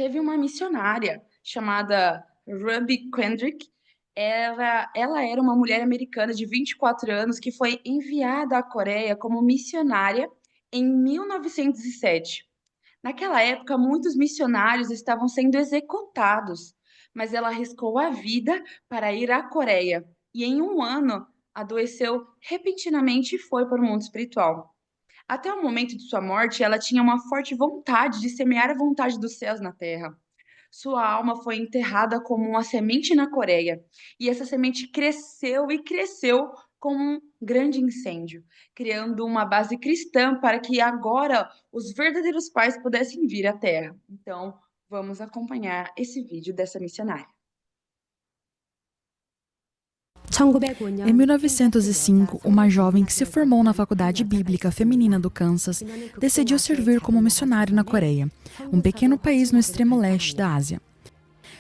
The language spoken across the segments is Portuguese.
teve uma missionária chamada Ruby Kendrick. Ela era uma mulher americana de 24 anos que foi enviada à Coreia como missionária em 1907. Naquela época, muitos missionários estavam sendo executados, mas ela arriscou a vida para ir à Coreia e, em um ano, adoeceu repentinamente e foi para o mundo espiritual. Até o momento de sua morte, ela tinha uma forte vontade de semear a vontade dos céus na terra. Sua alma foi enterrada como uma semente na Coreia, e essa semente cresceu e cresceu como um grande incêndio, criando uma base cristã para que agora os verdadeiros pais pudessem vir à Terra. Então, vamos acompanhar esse vídeo dessa missionária. Em 1905, uma jovem que se formou na Faculdade Bíblica Feminina do Kansas decidiu servir como missionária na Coreia, um pequeno país no extremo leste da Ásia.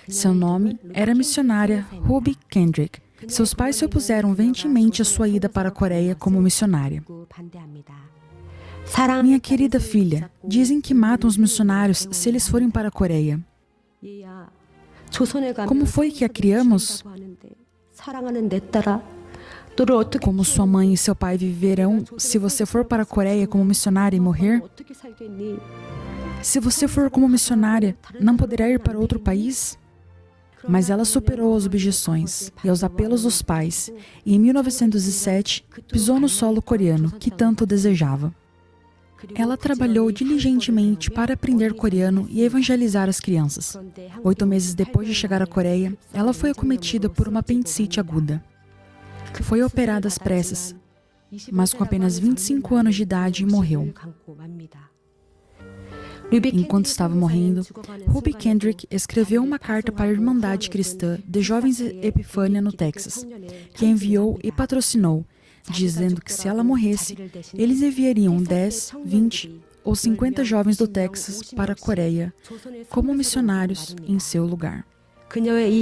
Seu nome era a missionária Ruby Kendrick. Seus pais se opuseram veementemente à sua ida para a Coreia como missionária. Minha querida filha, dizem que matam os missionários se eles forem para a Coreia. Como foi que a criamos? Como sua mãe e seu pai viverão se você for para a Coreia como missionária e morrer? Se você for como missionária, não poderá ir para outro país? Mas ela superou as objeções e aos apelos dos pais e, em 1907, pisou no solo coreano, que tanto desejava. Ela trabalhou diligentemente para aprender coreano e evangelizar as crianças. 8 meses depois de chegar à Coreia, ela foi acometida por uma apendicite aguda. Foi operada às pressas, mas com apenas 25 anos de idade morreu. Enquanto estava morrendo, Ruby Kendrick escreveu uma carta para a Irmandade Cristã de Jovens Epifânia no Texas, que enviou e patrocinou, dizendo que se ela morresse, eles enviariam 10, 20 ou 50 jovens do Texas para a Coreia como missionários em seu lugar.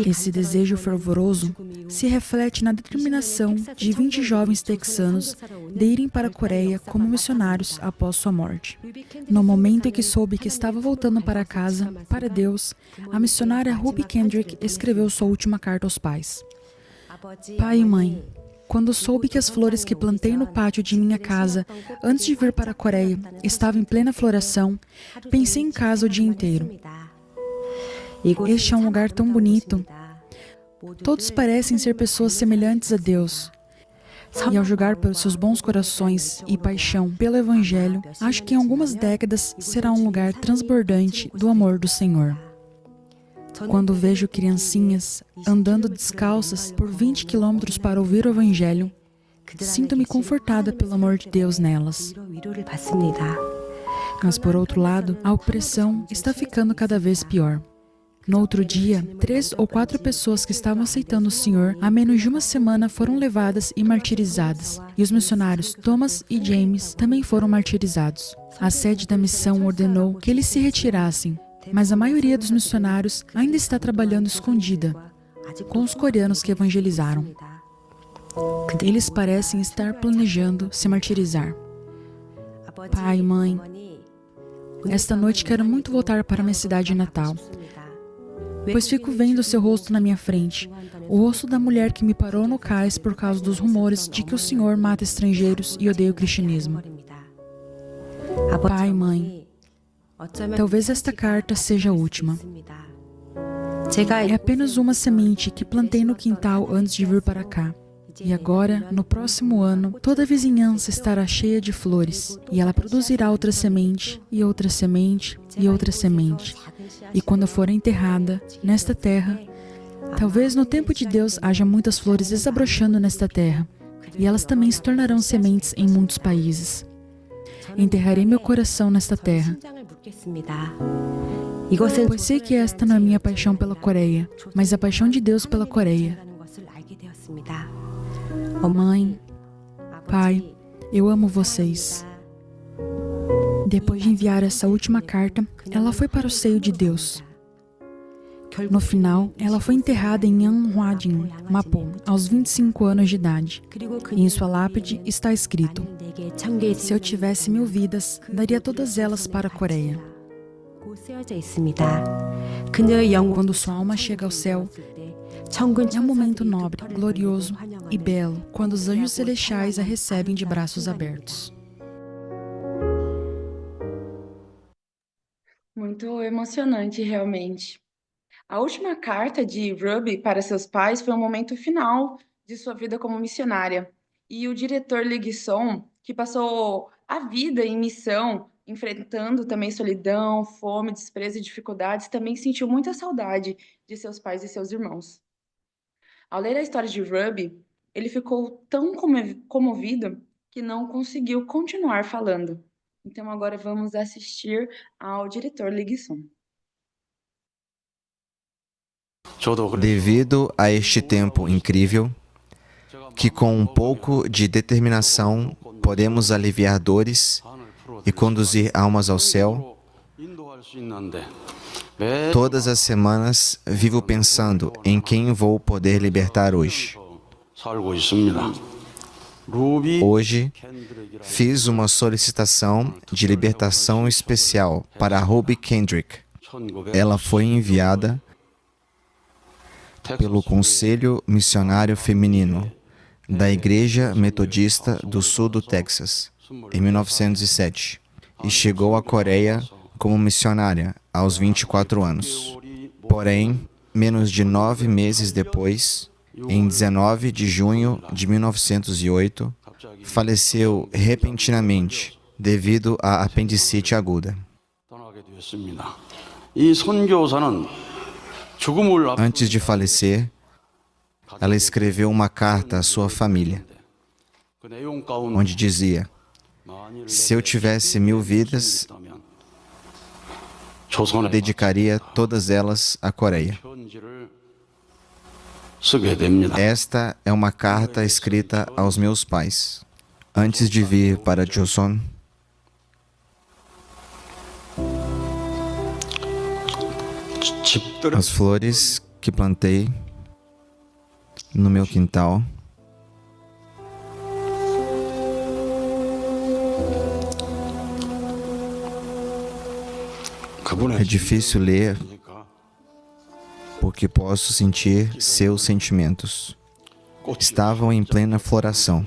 Esse desejo fervoroso se reflete na determinação de 20 jovens texanos de irem para a Coreia como missionários após sua morte. No momento em que soube que estava voltando para casa, para Deus, a missionária Ruby Kendrick escreveu sua última carta aos pais. Pai e mãe, quando soube que as flores que plantei no pátio de minha casa antes de vir para a Coreia estavam em plena floração, pensei em casa o dia inteiro. Este é um lugar tão bonito. Todos parecem ser pessoas semelhantes a Deus. E ao julgar pelos seus bons corações e paixão pelo Evangelho, acho que em algumas décadas será um lugar transbordante do amor do Senhor. Quando vejo criancinhas andando descalças por 20 quilômetros para ouvir o Evangelho, sinto-me confortada pelo amor de Deus nelas. Mas, por outro lado, a opressão está ficando cada vez pior. No outro dia, 3 ou 4 pessoas que estavam aceitando o Senhor há menos de uma semana foram levadas e martirizadas. E os missionários Thomas e James também foram martirizados. A sede da missão ordenou que eles se retirassem, mas a maioria dos missionários ainda está trabalhando escondida com os coreanos que evangelizaram. Eles parecem estar planejando se martirizar. Pai, mãe, esta noite quero muito voltar para minha cidade natal, pois fico vendo seu rosto na minha frente, o rosto da mulher que me parou no cais por causa dos rumores de que o Senhor mata estrangeiros e odeia o cristianismo. Pai, mãe, talvez esta carta seja a última. É apenas uma semente que plantei no quintal antes de vir para cá. E agora, no próximo ano, toda a vizinhança estará cheia de flores, e ela produzirá outra semente, e outra semente, e outra semente. E quando for enterrada nesta terra, talvez no tempo de Deus haja muitas flores desabrochando nesta terra, e elas também se tornarão sementes em muitos países. Enterrarei meu coração nesta terra, pois sei que esta não é minha paixão pela Coreia, mas a paixão de Deus pela Coreia. Mãe, pai, eu amo vocês. Depois de enviar essa última carta, ela foi para o seio de Deus. No final, ela foi enterrada em Anhwading, Mapo, aos 25 anos de idade. E em sua lápide está escrito: se eu tivesse 1000 vidas, daria todas elas para a Coreia. Quando sua alma chega ao céu, é um momento nobre, glorioso e belo, quando os anjos celestiais a recebem de braços abertos. Muito emocionante, realmente. A última carta de Ruby para seus pais foi um momento final de sua vida como missionária. E o diretor Ligson, que passou a vida em missão, enfrentando também solidão, fome, desprezo e dificuldades, também sentiu muita saudade de seus pais e seus irmãos. Ao ler a história de Ruby, ele ficou tão comovido que não conseguiu continuar falando. Então agora vamos assistir ao diretor Ligson. Devido a este tempo incrível, que com um pouco de determinação podemos aliviar dores e conduzir almas ao céu, todas as semanas vivo pensando em quem vou poder libertar hoje. Hoje, fiz uma solicitação de libertação especial para Ruby Kendrick. Ela foi enviada pelo Conselho Missionário Feminino da Igreja Metodista do Sul do Texas, em 1907, e chegou à Coreia como missionária aos 24 anos. Porém, menos de 9 meses depois, em 19 de junho de 1908, faleceu repentinamente devido à apendicite aguda. Antes de falecer, ela escreveu uma carta à sua família, onde dizia: se eu tivesse 1000 vidas, dedicaria todas elas à Coreia. Esta é uma carta escrita aos meus pais, antes de vir para Joseon. As flores que plantei no meu quintal é difícil ler porque posso sentir seus sentimentos. Estavam em plena floração.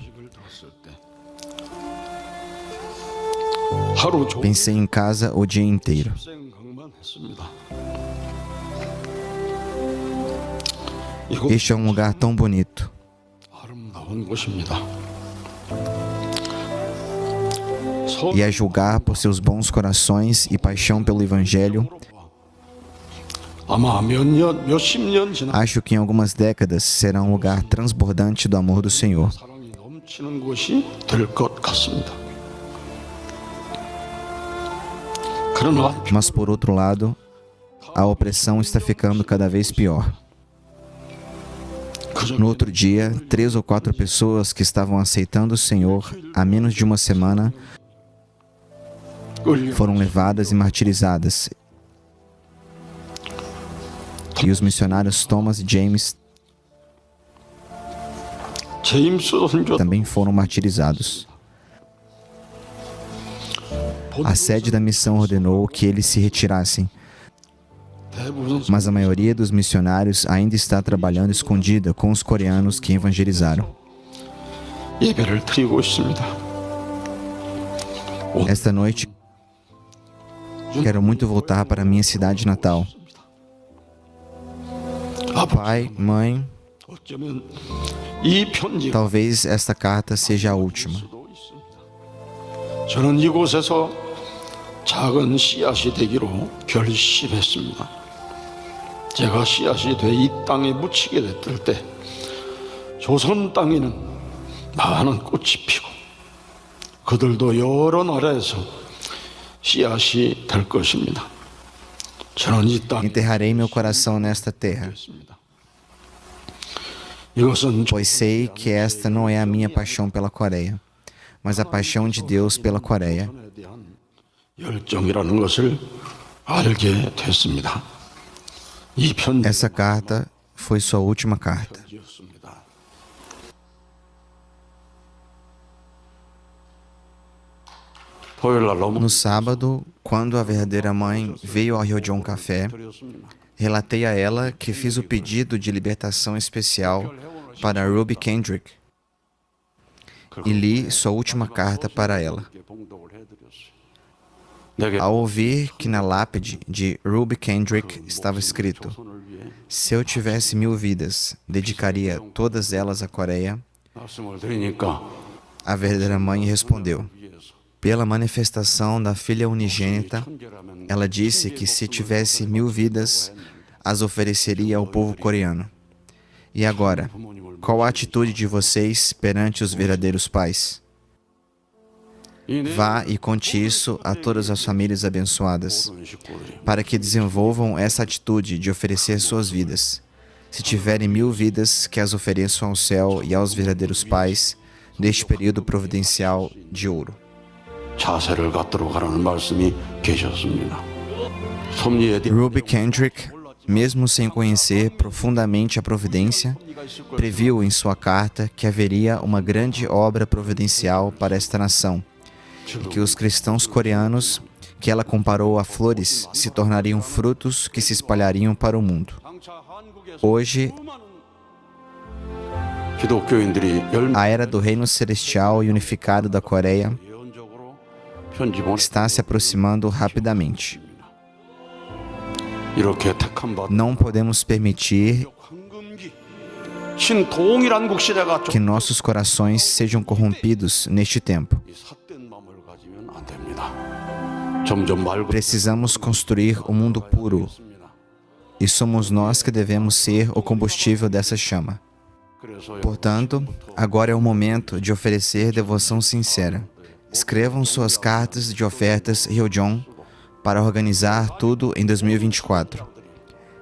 Pensei em casa o dia inteiro. Este é um lugar tão bonito. E a julgar por seus bons corações e paixão pelo Evangelho, acho que em algumas décadas será um lugar transbordante do amor do Senhor. Mas, por outro lado, a opressão está ficando cada vez pior. No outro dia, 3 ou 4 pessoas que estavam aceitando o Senhor há menos de uma semana foram levadas e martirizadas. E os missionários Thomas e James também foram martirizados. A sede da missão ordenou que eles se retirassem, mas a maioria dos missionários ainda está trabalhando escondida com os coreanos que evangelizaram. Esta noite, quero muito voltar para minha cidade natal. Pai, mãe, talvez esta carta seja a última. 저는 이곳에서 작은 씨앗이 되기로 결심했습니다. 제가 씨앗이 돼 이 땅에 묻히게 됐을 때 조선 땅에는 많은 꽃이 피고 그들도 여러 나라에서 씨앗이 될 것입니다. 저는 이 땅에 Enterrarei meu coração nesta terra, pois sei que esta não é a minha paixão pela Coreia, mas a paixão de Deus pela Coreia. 열정이라는 것을 알게 됐습니다. 이 편 Essa carta foi sua última carta. No sábado, quando a verdadeira mãe veio ao Ryojon Café, relatei a ela que fiz o pedido de libertação especial para Ruby Kendrick e li sua última carta para ela. Ao ouvir que na lápide de Ruby Kendrick estava escrito: "Se eu tivesse 1000 vidas, dedicaria todas elas à Coreia", a verdadeira mãe respondeu: "Pela manifestação da filha unigênita, ela disse que se tivesse 1000 vidas, as ofereceria ao povo coreano. E agora, qual a atitude de vocês perante os verdadeiros pais? Vá e conte isso a todas as famílias abençoadas, para que desenvolvam essa atitude de oferecer suas vidas. Se tiverem 1000 vidas, que as ofereçam ao céu e aos verdadeiros pais deste período providencial de ouro." 자세를 갖도록 하라는 말씀이 계셨습니다. Ruby Kendrick, mesmo sem conhecer profundamente a providência, previu em sua carta que haveria uma grande obra providencial para esta nação e que os cristãos coreanos, que ela comparou a flores, se tornariam frutos que se espalhariam para o mundo. Hoje, a era do Reino Celestial e Unificado da Coreia está se aproximando rapidamente. Não podemos permitir que nossos corações sejam corrompidos neste tempo. Precisamos construir um mundo puro, e somos nós que devemos ser o combustível dessa chama. Portanto, agora é o momento de oferecer devoção sincera. Escrevam suas cartas de ofertas Ryojon para organizar tudo em 2024.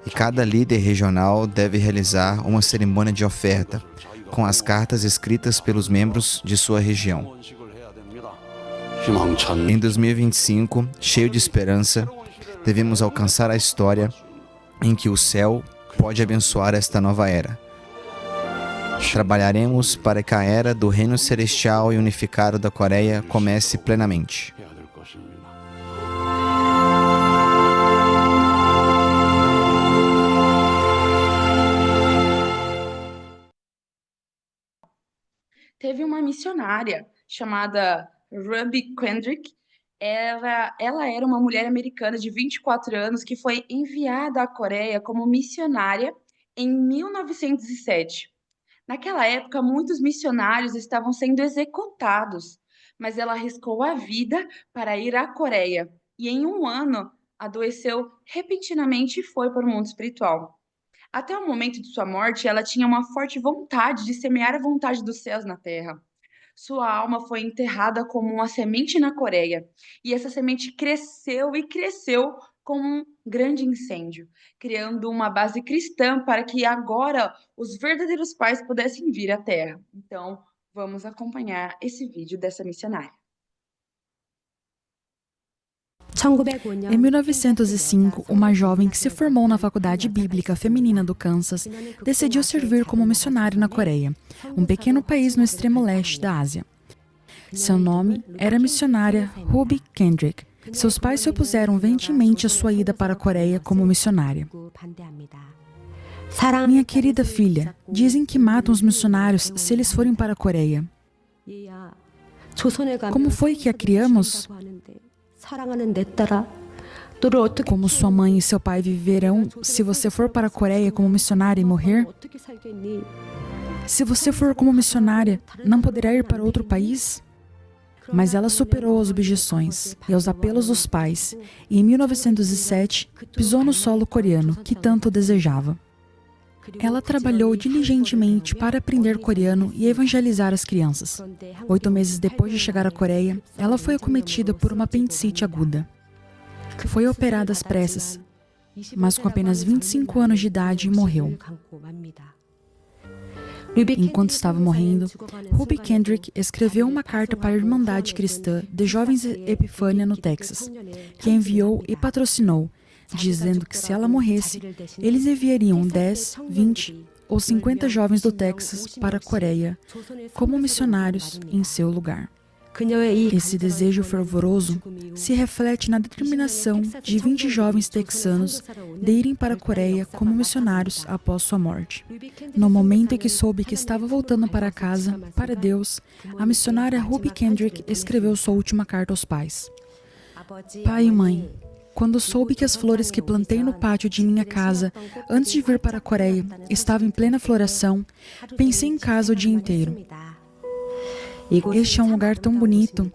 E cada líder regional deve realizar uma cerimônia de oferta com as cartas escritas pelos membros de sua região. Em 2025, cheio de esperança, devemos alcançar a história em que o céu pode abençoar esta nova era. Trabalharemos para que a era do Reino Celestial e Unificado da Coreia comece plenamente. Teve uma missionária chamada Ruby Kendrick. Ela era uma mulher americana de 24 anos que foi enviada à Coreia como missionária em 1907. Naquela época, muitos missionários estavam sendo executados, mas ela arriscou a vida para ir à Coreia e em um ano adoeceu repentinamente e foi para o mundo espiritual. Até o momento de sua morte, ela tinha uma forte vontade de semear a vontade dos céus na terra. Sua alma foi enterrada como uma semente na Coreia, e essa semente cresceu e cresceu como um grande incêndio, criando uma base cristã para que agora os verdadeiros pais pudessem vir à terra. Então, vamos acompanhar esse vídeo dessa missionária. Em 1905, uma jovem que se formou na Faculdade Bíblica Feminina do Kansas decidiu servir como missionária na Coreia, um pequeno país no extremo leste da Ásia. Seu nome era a missionária Ruby Kendrick. Seus pais se opuseram veementemente à sua ida para a Coreia como missionária. Minha querida filha, dizem que matam os missionários se eles forem para a Coreia. Como foi que a criamos? Como sua mãe e seu pai viverão se você for para a Coreia como missionária e morrer? Se você for como missionária, não poderá ir para outro país? Mas ela superou as objeções e os apelos dos pais e, em 1907, pisou no solo coreano, que tanto desejava. Ela trabalhou diligentemente para aprender coreano e evangelizar as crianças. 8 meses depois de chegar à Coreia, ela foi acometida por uma apendicite aguda. Foi operada às pressas, mas com apenas 25 anos de idade morreu. Enquanto estava morrendo, Ruby Kendrick escreveu uma carta para a Irmandade Cristã de Jovens Epifânia no Texas, que enviou e patrocinou, dizendo que se ela morresse, eles enviariam 10, 20 ou 50 jovens do Texas para a Coreia como missionários em seu lugar. Esse desejo fervoroso se reflete na determinação de 20 jovens texanos de irem para a Coreia como missionários após sua morte. No momento em que soube que estava voltando para casa, para Deus, a missionária Ruby Kendrick escreveu sua última carta aos pais. Pai e mãe, quando soube que as flores que plantei no pátio de minha casa antes de vir para a Coreia estavam em plena floração, pensei em casa o dia inteiro. Este é um lugar tão bonito.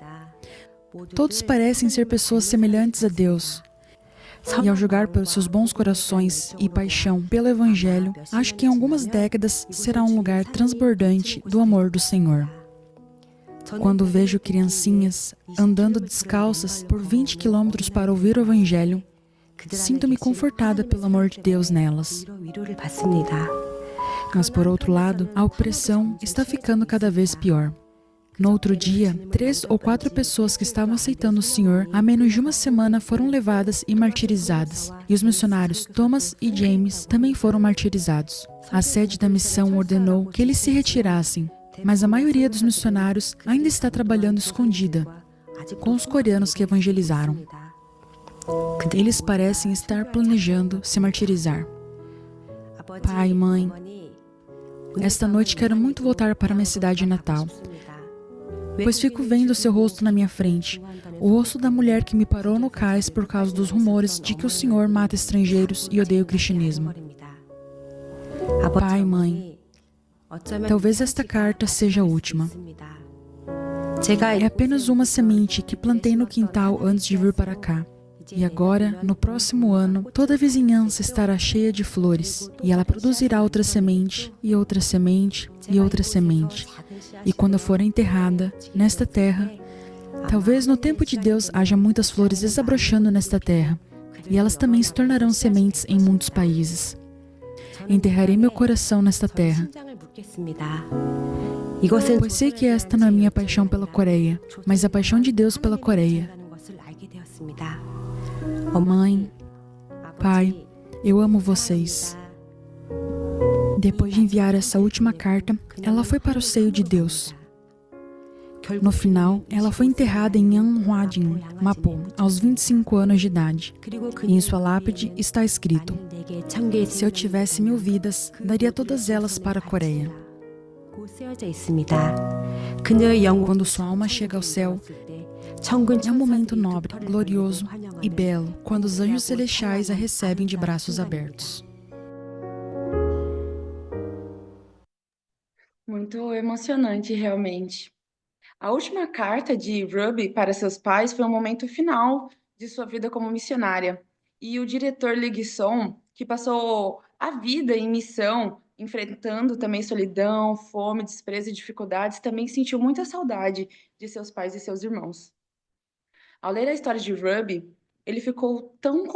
Todos parecem ser pessoas semelhantes a Deus. E ao julgar pelos seus bons corações e paixão pelo Evangelho, acho que em algumas décadas será um lugar transbordante do amor do Senhor. Quando vejo criancinhas andando descalças por 20 quilômetros para ouvir o Evangelho, sinto-me confortada pelo amor de Deus nelas. Mas, por outro lado, a opressão está ficando cada vez pior. No outro dia, 3 ou 4 pessoas que estavam aceitando o Senhor há menos de uma semana foram levadas e martirizadas. E os missionários Thomas e James também foram martirizados. A sede da missão ordenou que eles se retirassem, mas a maioria dos missionários ainda está trabalhando escondida, com os coreanos que evangelizaram. Eles parecem estar planejando se martirizar. Pai, mãe, esta noite quero muito voltar para minha cidade natal, pois fico vendo seu rosto na minha frente, o rosto da mulher que me parou no cais por causa dos rumores de que o Senhor mata estrangeiros e odeia o cristianismo. Pai, mãe, talvez esta carta seja a última. É apenas uma semente que plantei no quintal antes de vir para cá. E agora, no próximo ano, toda a vizinhança estará cheia de flores, e ela produzirá outra semente, e outra semente, e outra semente. E quando eu for enterrada nesta terra, talvez no tempo de Deus haja muitas flores desabrochando nesta terra, e elas também se tornarão sementes em muitos países. Enterrarei meu coração nesta terra, pois sei que esta não é minha paixão pela Coreia, mas a paixão de Deus pela Coreia. Mãe, pai, eu amo vocês. Depois de enviar essa última carta, ela foi para o seio de Deus. No final, ela foi enterrada em Anhwading, Mapo, aos 25 anos de idade. E em sua lápide está escrito: se eu tivesse 1000 vidas, daria todas elas para a Coreia. Quando sua alma chega ao céu, é um momento nobre, glorioso e belo, quando os anjos celestiais a recebem de braços abertos. Muito emocionante, realmente. A última carta de Ruby para seus pais foi um momento final de sua vida como missionária. E o diretor Lee Gi-sung, que passou a vida em missão, enfrentando também solidão, fome, desprezo e dificuldades, também sentiu muita saudade de seus pais e seus irmãos. Ao ler a história de Ruby, ele ficou tão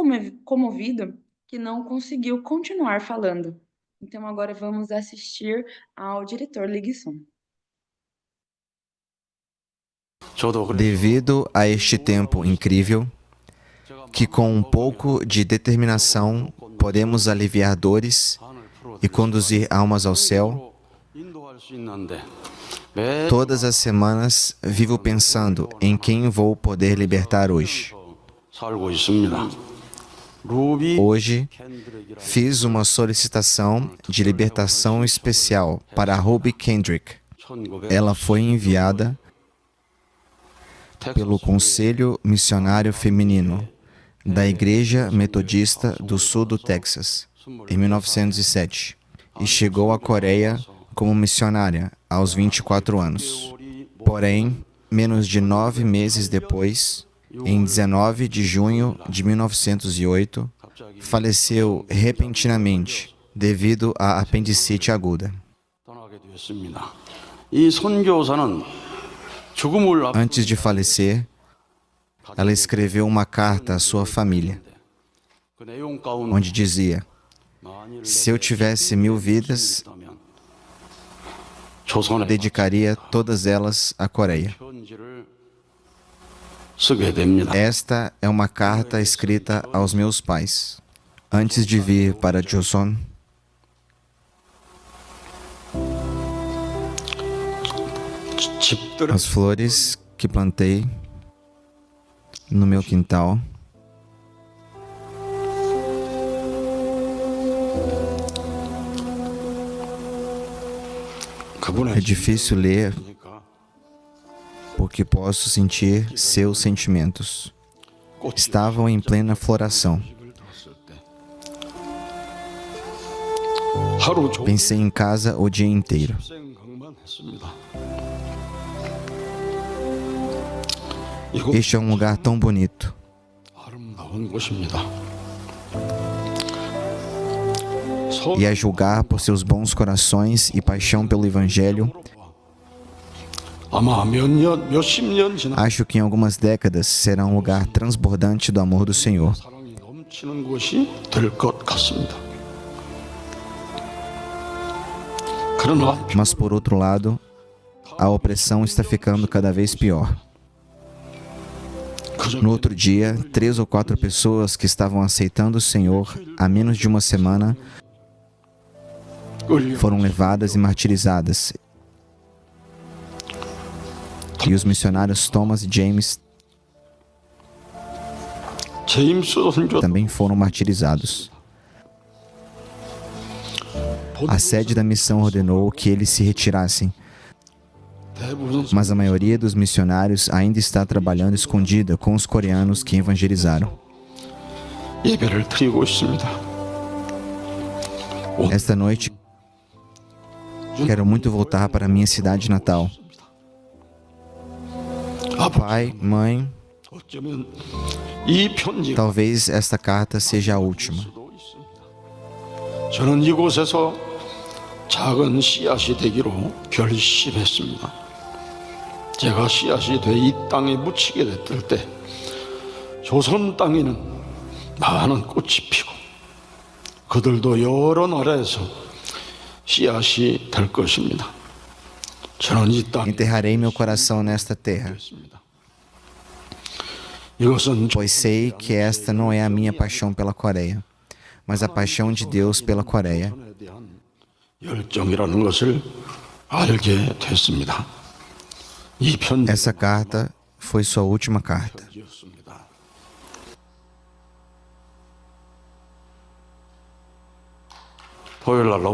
comovido que não conseguiu continuar falando. Então agora vamos assistir ao diretor Lee Gi-sung. Devido a este tempo incrível, que com um pouco de determinação podemos aliviar dores e conduzir almas ao céu, todas as semanas vivo pensando em quem vou poder libertar hoje. Hoje, fiz uma solicitação de libertação especial para Ruby Kendrick. Ela foi enviada pelo Conselho Missionário Feminino da Igreja Metodista do Sul do Texas, em 1907, e chegou à Coreia como missionária aos 24 anos. Porém, menos de 9 meses depois, em 19 de junho de 1908, faleceu repentinamente devido à apendicite aguda. Antes de falecer, ela escreveu uma carta à sua família, onde dizia: se eu tivesse 1000 vidas, dedicaria todas elas à Coreia. Esta é uma carta escrita aos meus pais, antes de vir para Joseon. As flores que plantei no meu quintal. É difícil ler porque posso sentir seus sentimentos. Estavam em plena floração. Pensei em casa o dia inteiro. Este é um lugar tão bonito. E a julgar por seus bons corações e paixão pelo Evangelho, acho que em algumas décadas será um lugar transbordante do amor do Senhor. Mas por outro lado, a opressão está ficando cada vez pior. No outro dia, 3 ou 4 pessoas que estavam aceitando o Senhor há menos de uma semana foram levadas e martirizadas. E os missionários Thomas e James também foram martirizados. A sede da missão ordenou que eles se retirassem, mas a maioria dos missionários ainda está trabalhando escondida com os coreanos que evangelizaram. Esta noite, quero muito voltar para minha cidade natal. Pai, mãe, talvez esta carta seja a última. 저는 이곳에서 작은 씨앗이 되기로 결심했습니다. 제가 씨앗이 돼 이 땅에 묻히게 됐을 때 조선 땅에는 많은 꽃이 피고 그들도 여러 나라에서 씨앗이 될 것입니다. 저는 이 땅에 Enterrarei meu coração nesta terra, 이것은 pois sei que esta não é a minha paixão pela Coreia, mas a paixão de Deus pela Coreia. 열정이라는 것을 알게 됐습니다. 이 편 Essa carta foi sua última carta.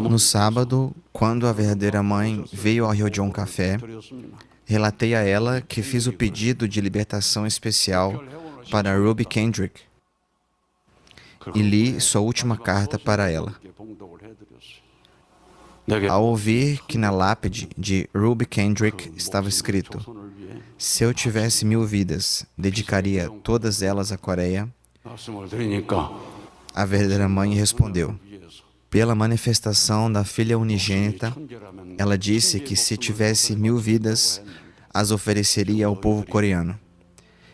No sábado, quando a verdadeira mãe veio ao Ryojeon Café, relatei a ela que fiz o pedido de libertação especial para Ruby Kendrick e li sua última carta para ela. Ao ouvir que na lápide de Ruby Kendrick estava escrito: se eu tivesse 1000 vidas, dedicaria todas elas à Coreia, a verdadeira mãe respondeu: pela manifestação da filha unigênita, ela disse que se tivesse 1000 vidas, as ofereceria ao povo coreano.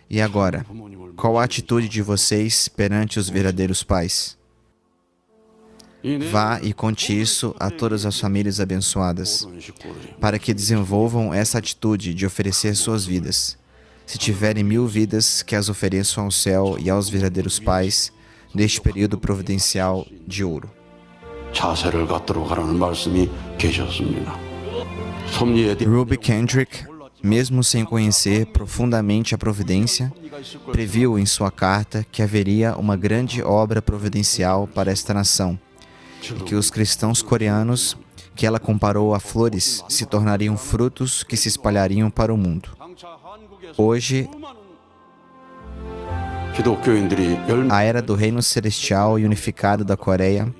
E agora, qual a atitude de vocês perante os verdadeiros pais? Vá e conte isso a todas as famílias abençoadas, para que desenvolvam essa atitude de oferecer suas vidas. Se tiverem 1000 vidas, que as ofereçam ao céu e aos verdadeiros pais neste período providencial de ouro. 자세를 갖도록 하라는 말씀이 계셨습니다. 섭리에 대한 Ruby Kendrick, mesmo sem conhecer profundamente a providência, previu em sua carta que haveria uma grande obra providencial para esta nação e que os cristãos coreanos, que ela comparou a flores, se tornariam frutos que se espalhariam para o mundo. Hoje, 기독교인들이 a era do reino celestial e unificado da Coreia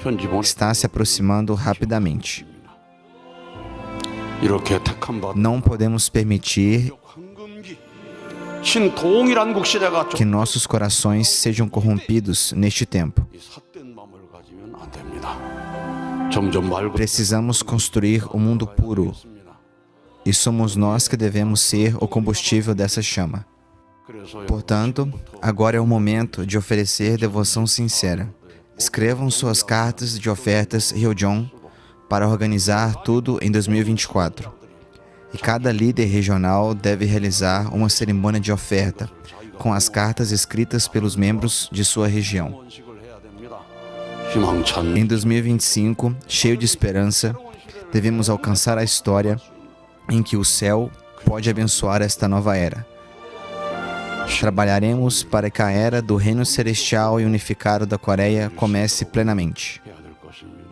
편집원 está se aproximando rapidamente. 이렇게 택함 받은 Não podemos permitir 황금기 신동일한 시대가 que nossos corações sejam corrompidos neste tempo. 삿된 마음을 가지면 안 됩니다. 점점 맑은 Precisamos construir um mundo puro, e somos nós que devemos ser o combustível dessa chama. Portanto, agora é o momento de oferecer devoção sincera. Escrevam suas cartas de ofertas Ryojeon para organizar tudo em 2024. E cada líder regional deve realizar uma cerimônia de oferta com as cartas escritas pelos membros de sua região. 희망찬 Em 2025, cheio de esperança, devemos alcançar a história em que o céu pode abençoar esta nova era. Trabalharemos para que a era do reino celestial e unificado da Coreia comece plenamente. 해야 될 것입니다.